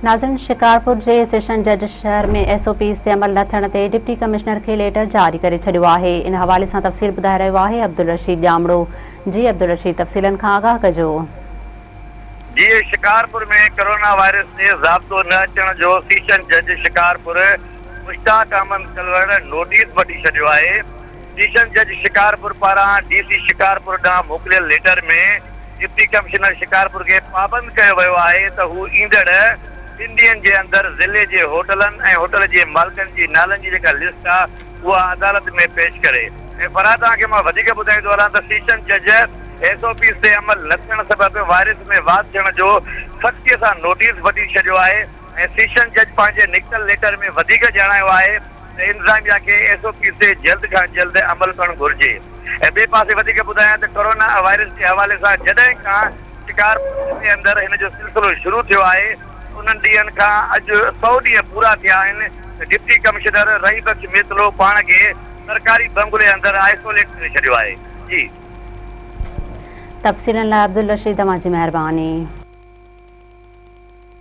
नाज़रीन, शिकारपुर के सेशन जज शहर में SOPs ते अमल न थियण ते डिप्टी कमिश्नर खे लेटर जारी करे छॾियो आहे। इन हवाले सां तफ़सील ॿुधाए रहियो आहे अब्दुल रशीद ॼामड़ो। जी अब्दुल रशीद, तफ़सीलन खां आगाह कजो। जी, शिकारपुर में कोरोना वायरस से ज़ाब्तो न अचण जो सेशन जज शिकारपुर मुश्ताक अहमद कलवर नोटिस वठी छॾियो आहे। सेशन जज शिकारपुर पारां DC शिकारपुर ॾांहुं मोकिलियल लेटर में डिप्टी कमिश्नर शिकारपुर खे पाबंद कयो वियो आहे त हू ईंदड़ 3 ॾींहनि जे अंदरि ज़िले जे होटलनि ऐं होटल जे मालिकनि जी नालनि जी जेका लिस्ट आहे उहा अदालत में पेश करे। ऐं फराह तव्हांखे मां वधीक ॿुधाईंदो हलां त सेशन जज SOPs ते अमल न थियण सबबि वायरस में वाध थियण जो सख़्तीअ सां नोटिस वठी छॾियो आहे। ऐं सेशन जज पंहिंजे निकितल लेटर में वधीक ॼाणायो आहे त इंतिज़ामिया खे SOPs ते जल्द खां जल्द अमल करणु घुरिजे। ऐं ॿिए पासे वधीक ॿुधायां त कोरोना वायरस जे हवाले सां जॾहिं खां शिकारपुर जे अंदरि हिन जो सिलसिलो शुरू थियो आहे उन्हनि ॾींहंनि खां अॼु 100 ॾींहं पूरा थिया आहिनि त डिप्टी कमिश्नर रही बख्श मितलो पाण खे सरकारी बंगले अंदरि आइसोलेट करे छॾियो आहे। जी, तफ़सीलन लाइ अब्दुल रशीद, तव्हांजी महिरबानी।